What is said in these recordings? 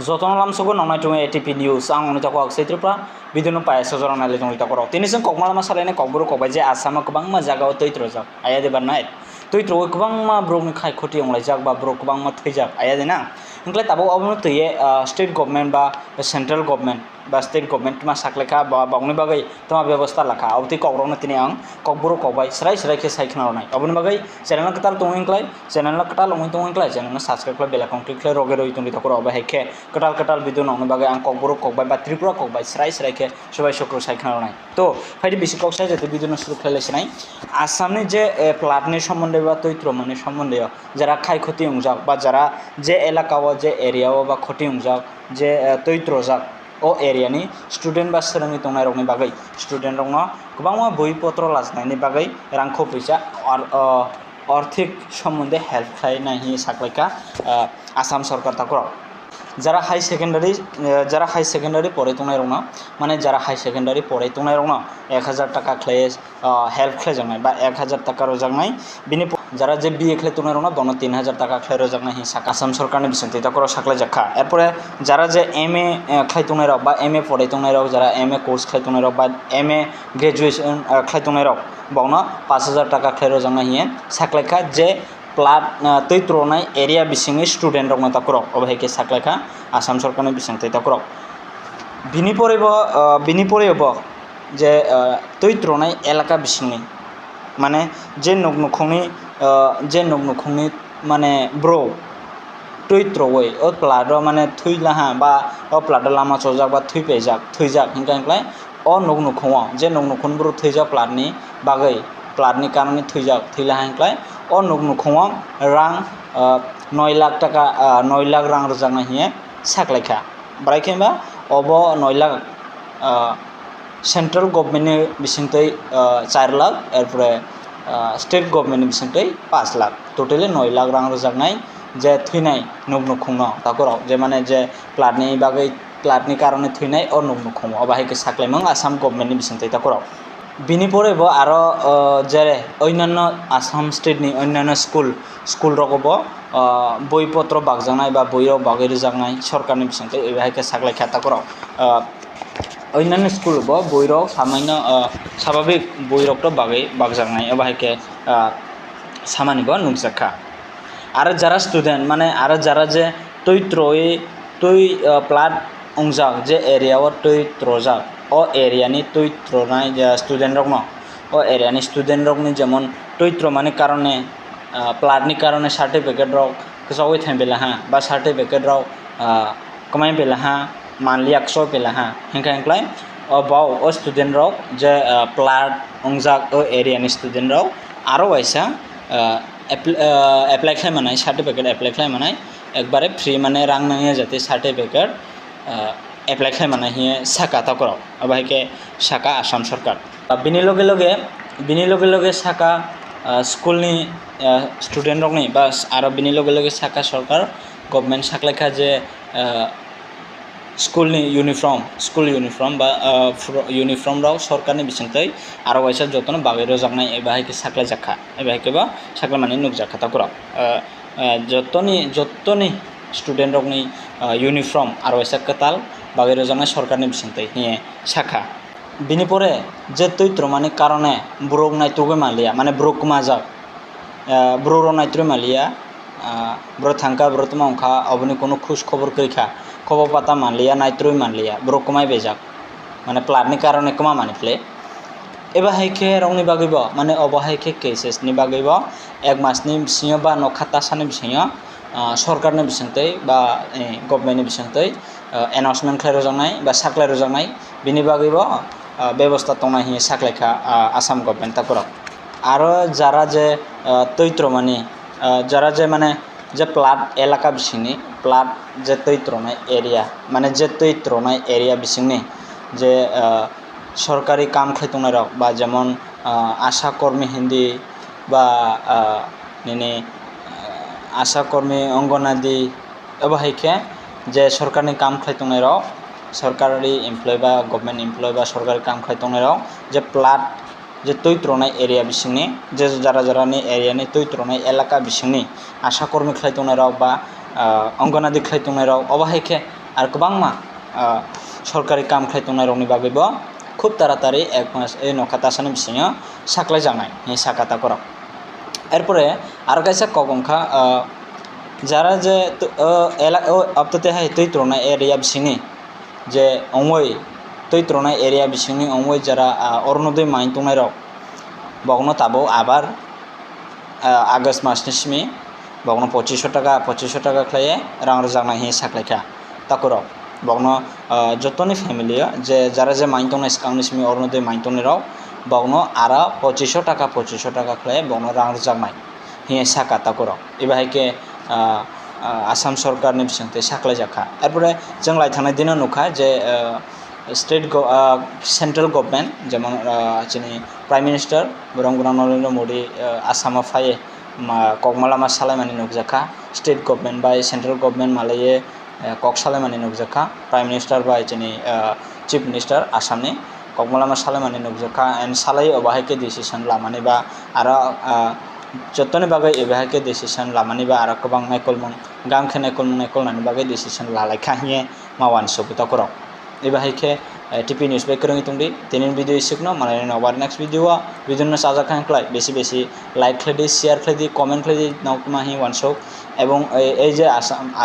যতন লামসুগো নংনাই টুং ATP news आं उन्दै ताको आगसैत्रप्रा बिदिनो पायस जरा नायले दं ताको तिनिजों ककमालामा सालायनाय ककबुरु कबाय जे आसामा गोबांमा जागायाव तैत्र जाक आया देबा नाय तैत्र गोबांमा ब्र'नि खाय खथि अंलाय जाक बा ब्र' गोबांमा थैजाक आया देना ओंख्लाय ताबो अबनो तैये स्टेट गभर्नमेंट बा सेंट्रल गभर्नमेंट बा स्टेट गभर्नमेंट मा साखलेखा बा बावनि बागै तमा व्यवस्था लाखा अबति ककरावनो तिनि आं ककबुरु कबाय स्राय स्रायखे सायखनारनाय अबनि बागै चैनल कताल तंगिंख्लाय चैनल कताल अंगि तंगिंख्लाय चैनल साबस्क्राइब खालाय बेल आइकन क्लिक खालाय रगे रगे तंगि ताको अबा हेखे कताल कताल भिडिअ नावनो बागै आं ककबुरु कबाय बा त्रिपुरा कबाय स्राय स्रायखे सबाय शुक्र सायखनारनाय तो फायदि बेसि कक्साय जेते भिडिअ शुरू खालायसिनाय आसामनि जे प्लाटनि सम्बन्धे बा तैत्र माने सम्बन्धे যারা খাই ক্ষতি উংজাক বা যারা যে এলাকাও যে এরিয়াও বা ক্ষতি উংজাক যে তৈত্র যাক ও এরিয়াनि स्टुडेन्ट बा सोलोंनि दंनाय रंनि बागै स्टुडेन्ट रंनो गोबांमा बहिपत्र लाजनायनि बागै रांखौ फैसा आर्थिक सम्बन्धे हेल्प खालायनायनि साख्लायखा आसाम सरकार ताको যারা হাই সেকেন্ডারি পড়ে तंनाय रंनो माने যারা हाई सेकेंडारि पढ़ाय तंनाय रंनो 1000 टाका खालाय हेल्प खालायजानाय बा 1000 टाका रोजांनाय बिनि যারা যে বিএ খেলে তোনার রঙা দন 3000 টাকা খেলে রোজাকনা হি আসাম সরকারের বিসন্তি তাকর সাকলা জাখা এরপরে যারা যে এমএ খাই তোনার বা এমএ পড়াই তোনার যারা এমএ কোর্স খাই তোনার বা এমএ গ্রাজুয়েশন খাই তোনার বাवनो 5000 টাকা খেলে রোজাকনা হি সাকলাইখা যে প্লাট তৈত্রনাय एरिया बिसिंनि स्टुडेन्ट रंना ताकर अबहायके साकलायखा आसाम सरकारनि बिसंति ताकर बिनि परेबो जे तैत्रनाय एलाका बिसिंनि माने जे नगनुखंनि माने ब्र तैत्रवै ओ प्लाट माने थैलाहा बा ओ प्लाट लामा चजाक बा थैजाक हिंखाय ओ नगनुखंव जे नगनुखन ब्र थैजाक प्लाटनि बागै प्लाटनि कारणे थैलाहा हिंखाय ओ नगनुखंव रां 9 लाख टाका 9 लाख रां रोजाकना हिए साकलायखा ब्रायखेबा अब 9 लाख सेंट्रल गभर्नमेंटनि बिसिंतै 4 लाख एरपरे स्टेट गभर्नमेंटनि बिसिंतै 5 लाख टोटली 9 लाख रां रोजाकनाय जे थैनाय नगनुखंव ताकराव जे माने जे प्लाटनि बागै प्लाटनि कारणे थैनाय ओ नगनुखंव अबाहायके साकलायमों आसाम गभर्नमेंटनि बिसिंतै ताकराव बिनि परेबो आरो जेरे अन्यान्य आसाम स्टेटनि अन्यान्य स्कुल रगबो बहिपत्र बागजानाय बा बहियाव बागै रोजाकनाय सरकारनि बिसिंतै अबाहायके साकलायखा ताकराव अन्यान्य स्कुल बहिराव सामान्य स्वाभाविक बहिरावथ बागै बागजानाय अबाहायके सामानिबो नुजाखा आरो जारा स्टुडेन्ट माने आरो जारा जे प्लाट अंजाक जे एरियाव तैत्रजाक ओ एरियानि तैत्रनाय स्टुडेन्ट रगनो ओ एरियानि स्टुडेन्ट रगनि जेमन तैत्र माने कारणे प्लाटनि कारणे सार्टिफिकेट रग गोजावै थां बेलाहा बा सार्टिफिकेट रग कमाय बेलाहा मानलि 100 बेलाहा हिंखाय बाव ओ स्टुडेन्ट रग जे प्लाट अंजाक ओ एरियानि स्टुडेन्ट रग आरो वाइसा एप्लाइ खालामनाय सार्टिफिकेट एप्लाइ खालामनाय एकबारे फ्री माने रां नाङा जाते सार्टिफिकेट एप्लाइ खालामनाय हिए साका ताकराव अबाहायके साका आसाम सरकार बिनि लगे लगे साका स्कुलनि स्टुडेन्ट रगनि बा आरो बिनि लगे साका सरकार गभर्नमेंट साकलायखा जे स्कुलनि इउनिफर्म बा इउनिफर्म राव सरकारनि बिसिंतै आरो वाइसा जतन बागै रोजाकनाय एबाहायके साकलाय जाखा एबाहायकेबा साकलाय माने नुजाखा ताकराव जतनि स्टुडेन्ट रगनि इउनिफर्म आरो वाइसा कताल बागै रोजाकनाय सरकारनि बिसिंतै हिए साखा बिनि परे जे तैत्र माने कारणे ब्रक नायत्रगै मालिया माने ब्रक माजाक ब्रर नायत्र मालिया ब्र थांखा ब्र तमांखा अबनि कोनो खुश खबर कैखा खबर पाता मानलिया नायत्रय मानलिया ब्रक कमाय बेजाक माने प्लाटनि कारणे कमा मानिफ्ले एबाहायके रंनि बागैबो माने अबाहायके केसेसनि बागैबो एक मासनि बिसिङाव बा न खाता सानि बिसिङाव सरकारनि बिसिंतै बा गभर्नमेन्टनि बिसिंतै एनाउन्समेन्ट खालायजानाय बा साकलाय रोजानाय बिनि बागैबो व्यवस्था तंनाय हिए साकलायखा आसाम गभर्नमेन्ट ताकराव आरो जारा जे तैत्र माने जारा जे माने जे प्लाट एलाका बिसिंनि प्लाट जे तैत्रनाय एरिया माने जे तैत्रनाय एरिया बिसिंनि जे सरकारि काम खालायतंनाय रग बा जेमन आशा कर्मी हिंदी बा निने आशा कर्मी अंगनादी अबाहायके जे सरकारनि काम खालायतंनाय रग सरकारि एमप्लय बा गभर्नमेन्ट एमप्लय बा सरकारि काम खालायतंनाय रग जे प्लाट जे तैत्रनाय एरिया बिसिंनि जे जारानि एरियानि तैत्रनाय एलाका बिसिंनि आशा कर्मी खालायतंनाय रग बा अंगनादी खालायतंनाय रग अबाहायके আর কবাংমা সরকারি কাম খাইতংনাय rokni bagaibo খুব তাড়াতাড়ি 1 মাস এই নখা তাসানি bisingo saklai jangnai ni sakata korok এরপরে আরো কাইসা কগংখা যারা যে আপততে হাই তৈত্রনা এরিয়া বিসিনি যে অমই তৈত্রনা এরিয়া বিসিনি অমই যারা অরুণোদয় মাইন তংনাय rok বগনো তাবো আবার আগস্ট মাসनि सिmi বগনো 2500 টাকা খাইয়ে রাং রজাংনাই হি সাকলাইখা তাকরক বগনো যতনি ফ্যামিলি যে যারা যে মাইন তংনাय স্কাংनि सिmi অরুণোদয় মাইন তংনাय rok বগনো আরা 2500 টাকা খাইয়ে বগনো রাং রজাংনাই হি সাকা তাকরক এবাহাইকে आसाम सरकारनि बिसंते साख्लाय जाखा एरपरे जों लाइथांनाय दिनाव नुखा जे स्टेट सेंट्रल गभर्नमेंट जेमन जोंनि प्राइम मिनिस्टार बरंगुरा नरेंद्र मोदी आसामाव फायो ककमालामा सालायमानि नुजाखा स्टेट गभर्नमेंट बाय सेंट्रल गभर्नमेंट मालाये कक सालायमानि नुजाखा प्राइम मिनिस्टार बाय जोंनि चिफ मिनिस्टार आसामनि ककमालामा सालायमानि नुजाखा एन्ड सालायो अबाहायके डिसिसन लामानि बा आरो जतने बागै एबाहायके डिसिसन लामानि बा आरो गोबां नायकलमं गांखे नायकलनायनि बागै डिसिसन लालायखा हिये मावान सुबिदा करक एबाहायके टिपि न्यूज बाय करंगि तंदि तेनिन भिडियो इसिकनो मालायनि नवार नेक्स्ट भिडियो बिदिनो साजाखांख्लाय बेसि बेसि लाइक खालायदि शेयार खालायदि कमेन्ट खालायदि नावमा हि वानसक এবং এই যে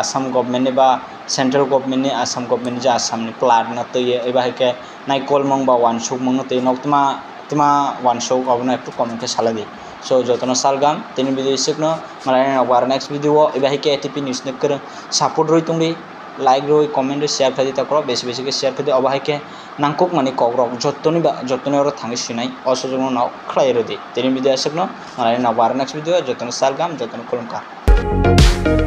আসাম গভর্নমেন্টনি বা সেন্ট্রাল গভর্নমেন্টনি আসাম গভর্নমেন্ট যে আসামনি প্লাট না তৈয়ে এবাহাयके নাইকলমং বা वानसक মং তৈ নকতমা तमा वानसक अबनो एकटु कमेन्टके सालायदि सो जतनो सालगाम तेनि भिडियो इसिकनो मालायनि नवार नेक्स्ट भिडियो एबाहायके एटिपि न्यूज ने कर सापोर्ट रय तंदि लाइक रय कमेन्ट रय शेयर खालायदि ताकरो बेसि बेसिके शेयर खालायदि अबाहायके नांकुक माने कग्रक जतनि अर थांगि सिनाय असजनो नाव खलायरोदि तेनि भिडियो इसिकनो मालायनि नवार नेक्स्ट भिडियो जतनो सालगाम जतनो खुलुमका